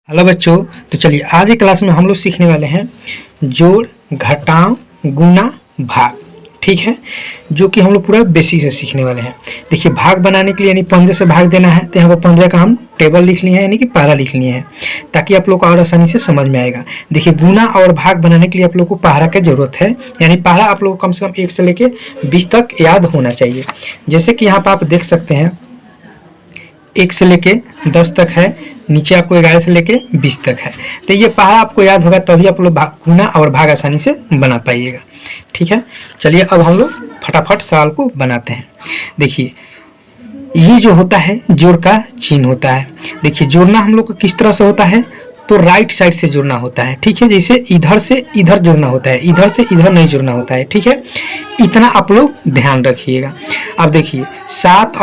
Hello बच्चों। तो चलिए आज की क्लास में हम लोग सीखने वाले हैं जोड़, घटाव, गुणा, भाग। ठीक है, जो कि हम लोग पूरा बेसिक से सीखने वाले हैं। देखिए, भाग बनाने के लिए यानी 15 से भाग देना है तो यहाँ पर 15 का हम टेबल लिख लिए हैं, यानी कि पारा लिख लिए हैं, ताकि आप लोग को और आसानी से समझ में आएगा। देखिए, गुणा और भाग बनाने के लिए आप लोग को पारा की जरूरत है, यानी पारा आप लोग को कम से कम 1 से लेके 20 तक याद होना चाहिए। जैसे कि यहाँ पर आप देख सकते हैं 1 से लेके 10 तक है, नीचे आपको 11 से लेके 20 तक है। तो ये पहाड़ा आपको याद होगा, तभी आप लोग गुणा और भाग आसानी से बना पाइएगा। ठीक है, चलिए अब हम लोग फटाफट सवाल को बनाते हैं। देखिए, ये जो होता है जोड़ का चिन्ह होता है। देखिए, जोड़ना हम लोग को किस तरह से होता है, तो राइट साइड से जुड़ना होता है। ठीक है, जैसे इधर से इधर जुड़ना होता है, इधर से इधर नहीं जुड़ना होता है। ठीक है, इतना आप लोग ध्यान रखिएगा। अब देखिए 7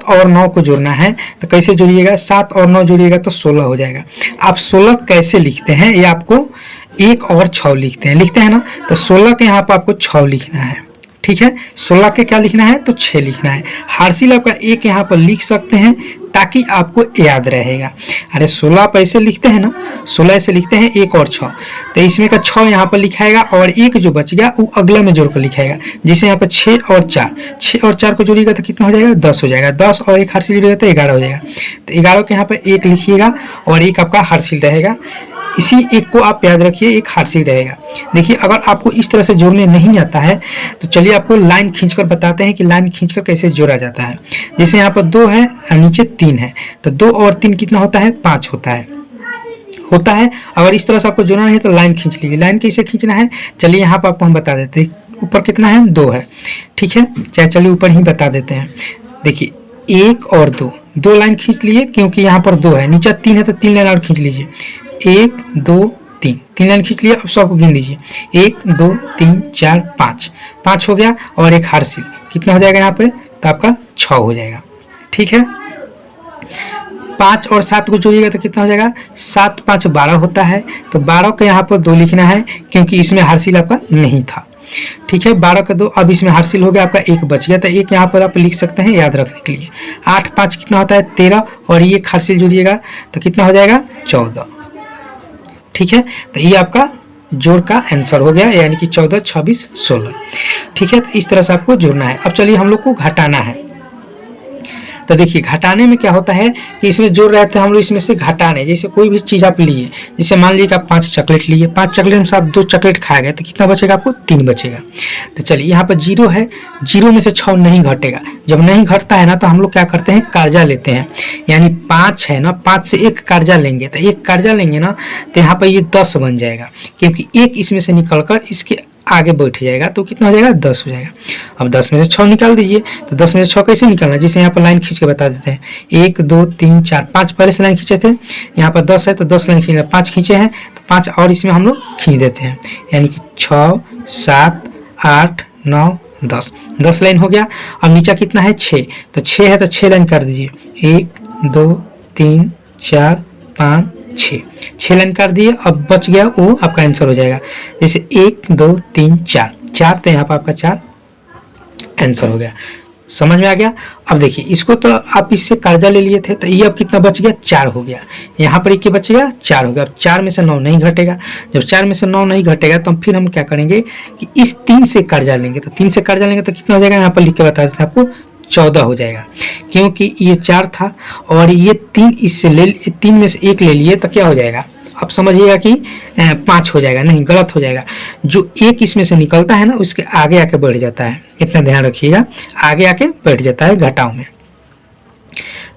और 9 को जोड़ना है तो कैसे जोड़िएगा, 7 और 9 जोड़िएगा तो 16 हो जाएगा। आप 16 कैसे लिखते हैं, ये आपको 1 और 6 लिखते हैं ना, तो 16 के यहाँ पर आपको 6 लिखना है। ठीक है, 16 के क्या लिखना है, तो 6 लिखना है। हार्सिल आपका 1 यहाँ पर लिख सकते हैं ताकि आपको याद रहेगा। अरे 16 आप ऐसे लिखते हैं ना, 16 ऐसे लिखते हैं 1 और 6, तो इसमें का 6 यहाँ पर लिखाएगा और 1 जो बच गया वो अगले में जोड़ कर लिखाएगा। जैसे यहाँ पर 6 और 4 को जोड़िएगा तो कितना हो जाएगा, 10 हो जाएगा। 10 और 1 हार्सिल जोड़िएगा तो 11 हो जाएगा। तो 11 के यहाँ पर 1 लिखिएगा और 1 आपका हार्सिल रहेगा। इसी 1 को आप याद रखिए, 1 हार्सिल रहेगा। देखिए, अगर आपको इस तरह से जोड़ने नहीं आता है तो चलिए आपको लाइन खींचकर बताते हैं कि लाइन खींचकर कैसे जोड़ा जाता है। जैसे यहाँ पर 2 है, नीचे 3 है, तो 2 और 3 कितना होता है, 5 होता है। अगर इस तरह से आपको जोड़ना है तो लाइन खींच लीजिए। लाइन कैसे खींचना है, चलिए यहाँ पर आपको हम बता देते हैं। ऊपर कितना है, 2 है। ठीक है, चलिए ऊपर ही बता देते हैं। देखिए 1 और 2 लाइन खींच लिए, क्योंकि यहाँ पर 2 है, नीचे 3 है तो 3 लाइन और खींच लीजिए। 1 2 3 लाइन खींच लिया। अब सबको गिन दीजिए, 1 2 3 4 5 हो गया और 1 हार्सिल कितना हो जाएगा यहाँ पे, तो आपका 6 हो जाएगा। ठीक है, 5 और 7 को जोड़िएगा तो कितना हो जाएगा, 7 5 12 होता है। तो 12 के यहाँ पर 2 लिखना है, क्योंकि इसमें हार्सिल आपका नहीं था। ठीक है, 12 का 2, अब इसमें हार्सिल हो गया, आपका 1 बच गया, तो 1 यहाँ पर आप लिख सकते हैं याद रखने के लिए। 8 5 कितना होता है, 13 और 1 हार्सिल जोड़िएगा तो कितना हो जाएगा, 14। ठीक है, तो ये आपका जोड़ का आंसर हो गया, यानी कि 14 26 16। ठीक है, तो इस तरह से आपको जोड़ना है। अब चलिए हम लोग को घटाना है। तो देखिए, घटाने में क्या होता है कि इसमें जोड़ रहे थे हम लोग, इसमें से घटाने, जैसे कोई भी चीज़ आप लिए, जैसे मान लीजिए कि आप 5 चॉकलेट लिए, 5 चॉकलेट में से आप 2 चॉकलेट खा गए तो कितना बचेगा, आपको 3 बचेगा। तो चलिए यहाँ पर 0 है, 0 में से 6 नहीं घटेगा। जब नहीं घटता है ना तो हम लोग क्या करते हैं, कर्जा लेते हैं। यानी 5 है ना, 5 से 1 कर्जा लेंगे, तो 1 कर्जा लेंगे ना तो यहाँ पर ये 10 बन जाएगा, क्योंकि 1 इसमें से निकल कर इसके आगे बैठ जाएगा तो कितना हो जाएगा, 10 हो जाएगा। अब 10 में से 6 निकाल दीजिए, तो 10 में से 6 कैसे निकालना, जैसे यहाँ पर लाइन खींच के बता देते हैं। 1 2 3 4 5 पहले से लाइन खींचे थे, यहाँ पर 10 है तो 10 लाइन खींचे, 5 खींचे हैं तो 5 और इसमें हम लोग खींच देते हैं, यानी कि 6 7 8 9 10 लाइन हो गया। अब नीचे कितना है, 6, तो 6 है तो 6 लाइन कर दीजिए, 1 2 3 4 5 6 लाइन कर दिए। अब बच गया वो आपका आंसर हो जाएगा, जैसे 1 2 3 4 तो यहाँ पर आपका 4 आंसर हो गया। समझ में आ गया। अब देखिए, इसको तो आप इससे कर्जा ले लिए थे, तो ये अब कितना बच गया, 4 हो गया। यहाँ पर 1 बच गया, 4 हो गया। अब 4 में से 9 नहीं घटेगा। जब 4 में से 9 नहीं घटेगा तो फिर हम क्या करेंगे कि इस 3 से कर्जा लेंगे, तो 3 से कर्जा लेंगे तो कितना हो जाएगा, यहाँ पर लिख के बता देते हैं आपको, 14 हो जाएगा। क्योंकि ये 4 था और ये 3 इससे 3 में से 1 ले लिए तो क्या हो जाएगा, अब समझिएगा कि 5 हो जाएगा, नहीं गलत हो जाएगा। जो 1 इसमें से निकलता है ना उसके आगे आके बैठ जाता है, इतना ध्यान रखिएगा, आगे आके बैठ जाता है घटाव में।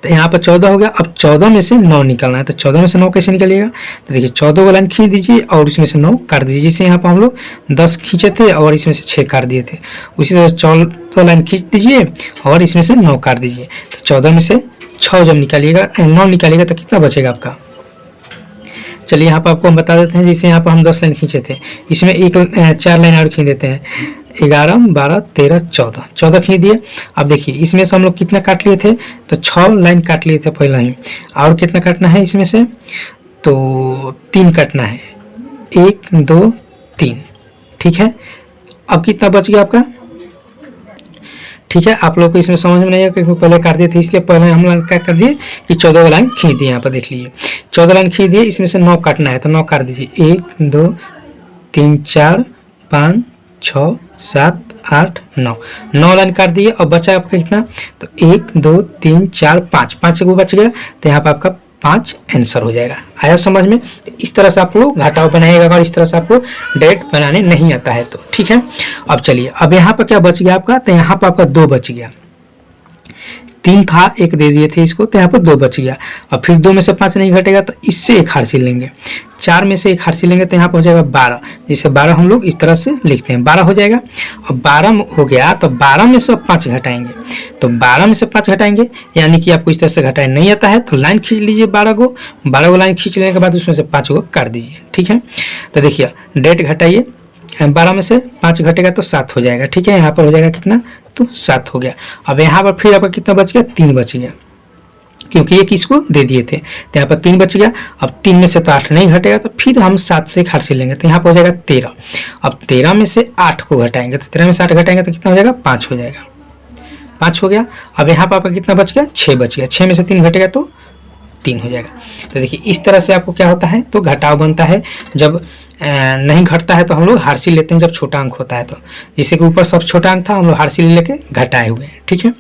तो यहाँ पर 14 हो गया। अब 14 में से 9 निकलना है, तो 14 में से 9 कैसे निकलिएगा, तो देखिए 14 को लाइन खींच दीजिए और इसमें से 9 काट दीजिए। जैसे यहाँ पर हम लोग 10 खींचे थे और इसमें से 6 काट दिए थे, उसी तरह 14 लाइन खींच दीजिए और इसमें से 9 काट दीजिए। तो 14 में से 6 जब निकालिएगा, 9 निकालिएगा तो कितना बचेगा आपका। चलिए यहाँ पर आपको हम बता देते हैं, जैसे यहाँ पर हम 10 लाइन खींचे थे, इसमें 4 लाइन और खींच देते हैं, 11 12 13 14 खींच दिए। अब देखिए, इसमें से हम लोग कितना काट लिए थे, तो 6 लाइन काट लिए थे पहले ही, और कितना काटना है इसमें से, तो 3 काटना है, 1 2 3। ठीक है, अब कितना बच गया आपका, ठीक है, आप लोग को इसमें समझ में नहीं है क्योंकि पहले काट दिए थे, इसलिए पहले हम लोग क्या कर दिए कि 14 लाइन खींच दिए। यहाँ पर देख लीजिए 14 लाइन खींच दिए, इसमें से 9 काटना है तो 9 काट दीजिए। 1 2 3 4 5 6 7 8 9, 9 लाइन काट दिए। और बचा आपका कितना, तो 1 2 3 4 5, 5 को बच गया, तो यहाँ पर आपका 5 आंसर हो जाएगा। आया समझ में? तो इस तरह से आप लोग घटाव बनाइएगा, अगर इस तरह से आपको डायरेक्ट बनाने नहीं आता है तो। ठीक है, अब चलिए, अब यहाँ पर क्या बच गया आपका, तो यहाँ पर आपका 2 बच गया। 3 था, 1 दे दिए थे इसको, तो यहाँ पर 2 बच गया। और फिर 2 में से 5 नहीं घटेगा तो इससे 1 हार्सिल लेंगे। 4 में से 1 हार्सिल लेंगे तो यहाँ पर हो जाएगा 12, जिसे 12 हम लोग इस तरह से लिखते हैं, 12 हो जाएगा। और 12 हो गया तो 12 में से 5 घटाएंगे, तो 12 में से 5 घटाएंगे, यानी कि आपको इस तरह से घटाए नहीं आता है तो लाइन खींच लीजिए 12 को लाइन खींच लेने के बाद उसमें से 5 को काट दीजिए। ठीक है, तो देखिए डेट घटाइए, 12 में से 5 घटेगा तो 7 हो जाएगा। ठीक है, यहाँ पर हो जाएगा कितना, तो 7 हो गया। अब यहाँ पर फिर आपका कितना बच गया, 3 बच गया, क्योंकि एक इसको दे दिए थे, तो यहाँ पर 3 बच गया। अब 3 में से तो 8 नहीं घटेगा, तो फिर हम 7 से 1 हार्सिल लेंगे, तो यहाँ पर हो जाएगा 13। अब 13 में से 8 को घटाएंगे, तो 13 में से 8 घटाएंगे तो कितना हो जाएगा, 5 हो जाएगा, 5 हो गया। अब यहाँ पर आपका कितना बच गया, 6 बच गया, 6 में से 3 घटेगा तो 3 हो जाएगा। तो देखिए इस तरह से आपको क्या होता है, तो घटाव बनता है। जब नहीं घटता है तो हम लोग हार्सिल लेते हैं, जब छोटा अंक होता है तो, जैसे कि ऊपर सब छोटा अंक था, हम लोग हार्सिल लेके घटाए हुए हैं। ठीक है,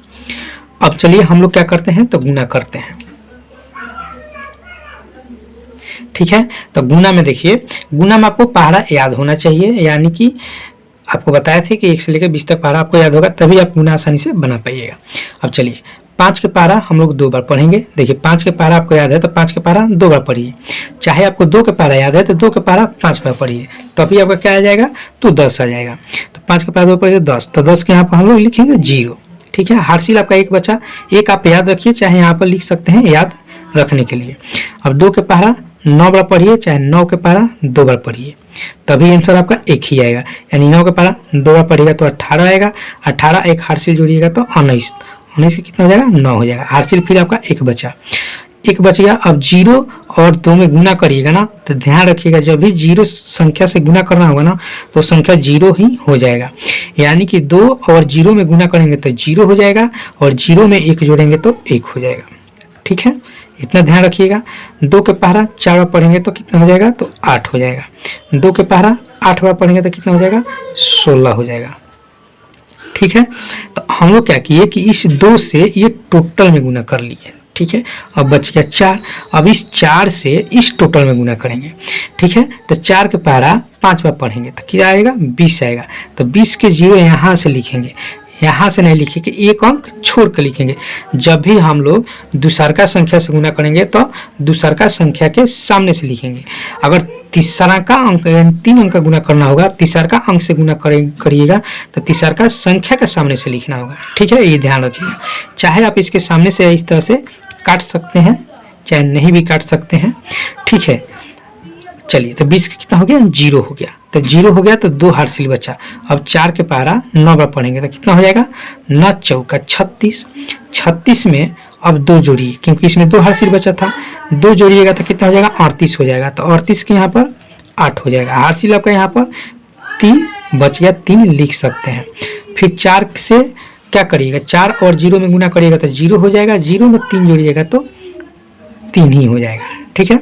अब चलिए हम लोग क्या करते हैं, तो गुना करते हैं। ठीक है, तो गुना में देखिए, गुना में आपको पहाड़ा याद होना चाहिए, यानी कि आपको बताया थे कि 1 से लेकर 20 तक पहाड़ा आपको याद होगा, तभी आप गुना आसानी से बना पाइएगा। अब चलिए 5 के पहाड़ा हम लोग 2 बार पढ़ेंगे। देखिए 5 के पहाड़ा आपको याद है तो 5 के पहाड़ा 2 बार पढ़िए, चाहे आपको 2 के पहाड़ा याद है तो 2 के पहाड़ा 5 बार पढ़िए, तभी आपका क्या आ जाएगा, तो 10 आ जाएगा। तो 5 के पहाड़ा 2 पढ़िए 10, तो 10 के यहाँ पर हम लोग लिखेंगे 0। ठीक है, हार्सिल आपका 1 बचा, 1 आप याद रखिए, चाहे यहाँ पर लिख सकते हैं याद रखने के लिए। अब 2 के पहाड़ा 9 बार पढ़िए, चाहे 9 के पहाड़ा 2 बार पढ़िए, तभी आंसर आपका 1 ही आएगा। यानी 9 के पहाड़ा 2 बार पढ़िएगा तो 18 आएगा, 18 एक हार्सिल जोड़िएगा तो 19, 19 के कितना हो जाएगा, 9 हो जाएगा। हार्सिल फिर आपका 1 बचा, 1 बच गया। अब 0 और 2 में गुना करिएगा ना, तो ध्यान रखिएगा जब भी 0 संख्या से गुना करना होगा ना, तो संख्या 0 ही हो जाएगा। यानी कि 2 और 0 में गुना करेंगे तो 0 हो जाएगा, और 0 में 1 जोड़ेंगे तो 1 हो जाएगा। ठीक है, इतना ध्यान रखिएगा। 2 के पहाड़ा 4 बार पढ़ेंगे तो कितना हो जाएगा, तो 8 हो जाएगा। 2 के पहाड़ा 8 बार पढ़ेंगे तो कितना हो जाएगा, 16 हो जाएगा। ठीक है, तो हम लोग क्या किए कि इस 2 से ये टोटल में गुना कर लिए। ठीक है, अब बच गया 4, अब इस 4 से इस टोटल में गुना करेंगे। ठीक है, तो 4 के पहाड़ा 5 बार पढ़ेंगे तो क्या आएगा, 20 आएगा। तो 20 के 0 यहाँ से लिखेंगे, यहाँ से नहीं लिखेंगे, 1 अंक छोड़ कर लिखेंगे। जब भी हम लोग दूसरका संख्या से गुना करेंगे तो दूसरका संख्या के सामने से लिखेंगे। अगर तीसरा का अंक 3 अंक का गुना करना होगा, तीसरका अंक से गुना करिएगा तो तीसरका संख्या के सामने से लिखना होगा। ठीक है, ये ध्यान रखिएगा। चाहे आप इसके सामने से इस तरह से काट सकते हैं, चाहे नहीं भी काट सकते हैं। ठीक है, चलिए तो 20 का कितना हो गया, 0 हो गया। तो 0 हो गया तो 2 हार्सिल बचा। अब 4 के पहाड़ा 9 बार पढ़ेंगे तो कितना हो जाएगा, 9 चौका 36। 36 में अब 2 जोड़िए, क्योंकि इसमें 2 हार्सिल बचा था, 2 जोड़िएगा तो कितना हो जाएगा, 38 हो जाएगा। तो 38 के यहाँ पर 8 हो जाएगा। हार्सिल आपका यहाँ पर 3 बच गया, 3 लिख सकते हैं। फिर 4 से क्या करिएगा, 4 और 0 में गुना करिएगा तो 0 हो जाएगा, 0 में 3 जोड़िएगा तो 3 ही हो जाएगा। ठीक है,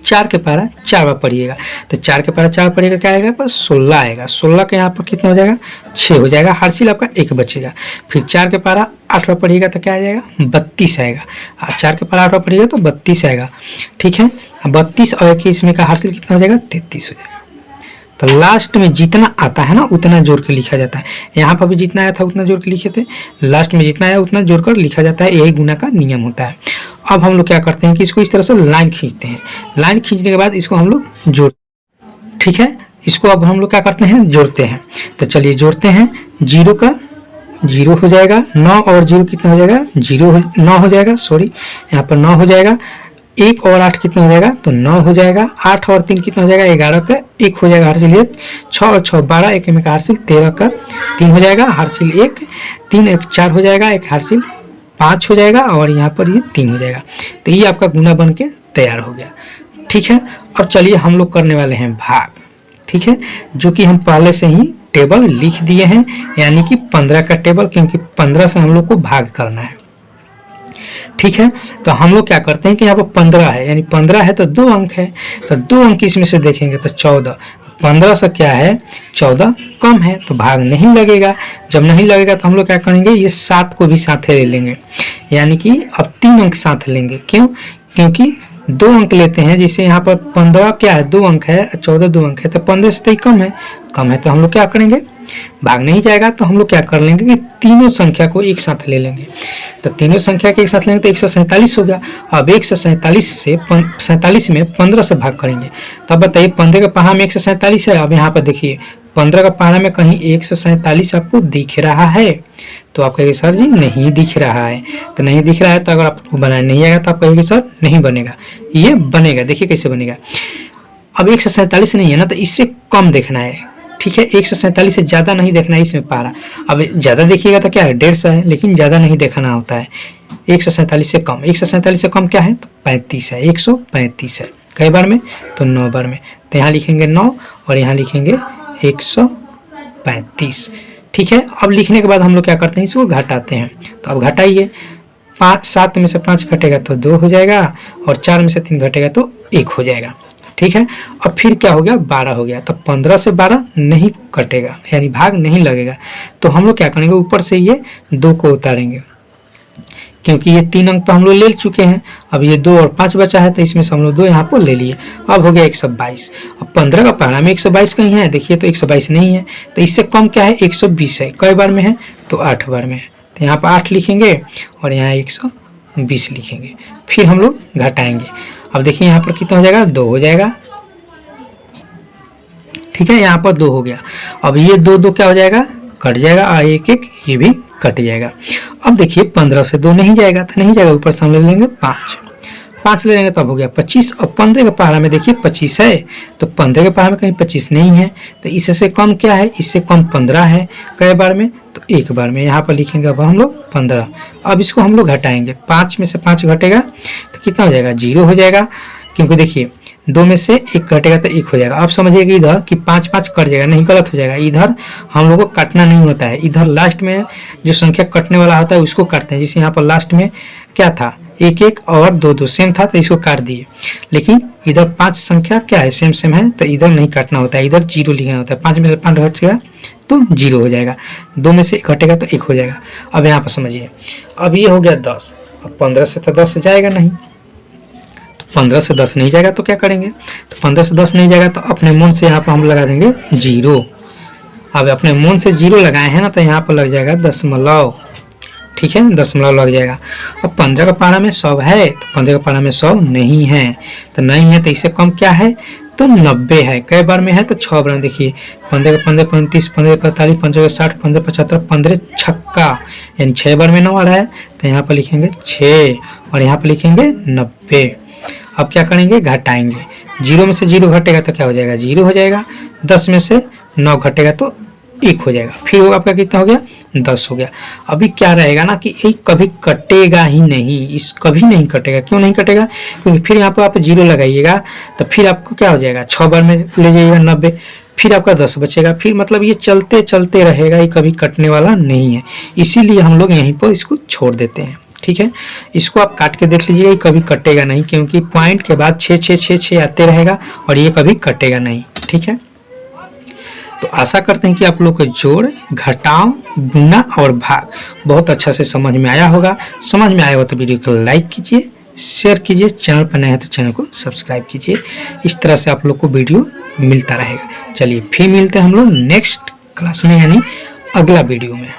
4 के पहाड़ा 4 बार पढ़िएगा, तो 4 के पहाड़ा 4 बार पढ़िएगा, क्या आएगा, पर 16 आएगा। 16 के यहाँ पर कितना हो जाएगा, 6 हो जाएगा। हार्सिल आपका 1 बचेगा। फिर 4 के पहाड़ा 8 बार पढ़िएगा तो क्या आ जाएगा, 32 आएगा। 4 के पहाड़ा 8 बार पढ़िएगा तो 32 आएगा। ठीक है, 32 और 21 में का हार्सिल कितना हो जाएगा, 33 हो जाएगा। तो लास्ट में जितना आता है ना उतना जोड़ के लिखा जाता है। यहाँ पर भी जितना आया था उतना जोड़ के लिखे थे, लास्ट में जितना आया उतना जोड़ कर लिखा जाता है। यही गुना का नियम होता है। अब हम लोग क्या करते हैं कि इसको इस तरह से लाइन खींचते हैं। लाइन खींचने के बाद इसको हम लोग जोड़, ठीक है, इसको अब हम लोग क्या करते हैं, जोड़ते हैं। तो चलिए जोड़ते हैं। 0 का 0 हो जाएगा, 9 और 0 कितना हो जाएगा, 9 हो जाएगा। सॉरी, यहाँ पर 9 हो जाएगा। 1 और 8 कितना हो जाएगा, तो 9 हो जाएगा। 8 और 3 कितना हो जाएगा, 11 का 1 हो जाएगा हार्सिल 1। 6 और 6 12, 1 में का हार्सिल 13 का 3 हो जाएगा। हार्सिल 1, 3 1 4 हो जाएगा, 1 हार्सिल 5 हो जाएगा, और यहाँ पर ये 3 हो जाएगा। तो ये आपका गुना बन के तैयार हो गया। ठीक है, अब चलिए हम लोग करने वाले हैं भाग। ठीक है, जो कि हम पहले से ही टेबल लिख दिए हैं, यानी कि 15 का टेबल, क्योंकि 15 से हम लोग को भाग करना है। ठीक है, तो हम लोग क्या करते हैं कि यहाँ पर 15 है, यानी 15 है तो 2 अंक है, तो 2 अंक इसमें से देखेंगे तो 14। 15 से क्या है 14 कम है, तो भाग नहीं लगेगा। जब नहीं लगेगा तो हम लोग क्या करेंगे, ये 7 को भी साथ ले लेंगे, यानी कि अब 3 अंक साथ लेंगे। क्यों? क्योंकि 2 अंक लेते हैं, जैसे यहाँ पर 15 क्या है 2 अंक है, 14 2 अंक है, तो 15 से तो ही कम है, तो हम लोग क्या करेंगे, भाग नहीं जाएगा, तो हम लोग क्या कर लेंगे कि तीनों संख्या को एक साथ ले लेंगे। तो तीनों संख्या के एक साथ लेंगे तो 147 हो गया। अब 147 में 15 से भाग करेंगे, तब बताइए 15 के पहाड़ा में 147 है। अब यहाँ पर देखिए 15 का पहाड़ा में कहीं 147 आपको दिख रहा है, तो आप कहेंगे सर जी नहीं दिख रहा है। तो नहीं दिख रहा है तो अगर आपको बनाना नहीं आएगा तो आप कहेंगे सर नहीं बनेगा, ये बनेगा। देखिए कैसे बनेगा। अब 147 नहीं है ना, तो इससे कम देखना है। ठीक है, 147 से ज़्यादा नहीं देखना है इसमें पहाड़ा। अब ज़्यादा देखिएगा तो क्या है 150 है, लेकिन ज़्यादा नहीं देखना होता है। 147 से कम, 147 से कम क्या है तो 35 है, 135 है। कई बार में तो 9 बार में, तो यहाँ लिखेंगे 9 और यहाँ लिखेंगे 135। ठीक है, अब लिखने के बाद हम लोग क्या करते हैं, इसको घटाते हैं। तो अब घटाइए, 7 में से 5 घटेगा तो 2 हो जाएगा, और 4 में से 3 घटेगा तो 1 हो जाएगा। ठीक है, अब फिर क्या हो गया 12 हो गया। तो 15 से 12 नहीं कटेगा, यानी भाग नहीं लगेगा। तो हम लोग क्या करेंगे, ऊपर से ये 2 को उतारेंगे, क्योंकि ये 3 अंक तो हम लोग ले चुके हैं। अब ये 2 और 5 बचा है, तो इसमें से हम लोग 2 यहाँ पर ले लिए। अब हो गया 122। अब 15 का पहाड़ा में 122 कहीं है, देखिए तो 122 नहीं है, तो इससे कम क्या है 120 है। कई बार में है तो 8 बार में है, तो यहाँ पर 8 लिखेंगे और यहाँ 120 लिखेंगे। फिर हम लोग घटाएंगे। अब देखिए यहाँ पर कितना हो जाएगा 2 हो जाएगा। ठीक है, यहाँ पर 2 हो गया। अब ये 2 क्या हो जाएगा, कट जाएगा, 1 ये भी कट जाएगा। अब देखिए 15 से 2 नहीं जाएगा, तो नहीं जाएगा, ऊपर से हम ले लेंगे 5 ले लेंगे, तब हो गया 25। अब 15 के पहाड़ा में देखिए 25 है, तो 15 के पहाड़ा में कहीं 25 नहीं है, तो इससे कम क्या है, इससे कम 15 है। कई बार में तो 1 बार में, यहाँ पर लिखेंगे अब हम लोग 15। अब इसको हम लोग घटाएंगे, 5 में से 5 घटेगा तो कितना हो जाएगा 0 हो जाएगा, क्योंकि देखिए 2 में से 1 घटेगा तो 1 हो जाएगा। अब समझिएगा इधर कि 5 कट जाएगा, नहीं गलत हो जाएगा। इधर हम लोग को काटना नहीं होता है, इधर लास्ट में जो संख्या कटने वाला होता है उसको काटते हैं। जैसे यहाँ पर लास्ट में क्या था 1 और 2 सेम था, तो इसको काट दिए। लेकिन इधर 5 संख्या क्या है सेम है, तो इधर नहीं काटना होता है, इधर 0 लिखना होता है। 5 में से 5 घट गया तो 0 हो जाएगा, 2 में से 1 घटेगा तो 1 हो जाएगा। अब यहाँ पर समझिए, अब ये हो गया 10। अब 15 से तो 10 जाएगा नहीं, 15 से 10 नहीं जाएगा तो क्या करेंगे, तो 15 से 10 नहीं जाएगा तो अपने मन से यहाँ पर हम लगा देंगे 0। अब अपने मन से 0 लगाए हैं ना, तो यहाँ पर लग जाएगा दशमलव। ठीक है, दशमलव लग जाएगा। अब 15 का पहाड़ा में 100 है, तो 15 का पहाड़ा में 100 नहीं है, तो नहीं है तो इससे कम क्या है तो 90 है। कई बार में है तो 6 बार में, देखिए 15 का 15 35 15 45 15 60 15 75 15 छक्का, यानी 6 बार में 9 आ रहा है, तो यहाँ पर लिखेंगे 6 और यहाँ पर लिखेंगे 90। अब क्या करेंगे घटाएंगे, 0 में से 0 घटेगा तो क्या हो जाएगा 0 हो जाएगा, 10 में से 9 घटेगा तो 1 हो जाएगा। फिर वो आपका कितना हो गया 10 हो गया। अभी क्या रहेगा ना कि 1 कभी कटेगा ही नहीं, इस कभी नहीं कटेगा। क्यों नहीं कटेगा, क्योंकि फिर यहाँ पर आप 0 लगाइएगा तो फिर आपको क्या हो जाएगा 6 बार में ले जाइएगा 90, फिर आपका 10 बचेगा। फिर मतलब ये चलते चलते रहेगा, ये कभी कटने वाला नहीं है, इसीलिए हम लोग यहीं पर इसको छोड़ देते हैं। ठीक है, इसको आप काट के देख लीजिएगा, ये कभी कटेगा नहीं, क्योंकि पॉइंट के बाद 6 6 6 6 आते रहेगा और ये कभी कटेगा नहीं। ठीक है, तो आशा करते हैं कि आप लोग को जोड़, घटाव, गुना और भाग बहुत अच्छा से समझ में आया होगा। समझ में आया हो तो वीडियो को लाइक कीजिए, शेयर कीजिए, चैनल पर नए हैं तो चैनल को सब्सक्राइब कीजिए। इस तरह से आप लोग को वीडियो मिलता रहेगा। चलिए फिर मिलते हैं हम लोग नेक्स्ट क्लास में, यानी अगला वीडियो में।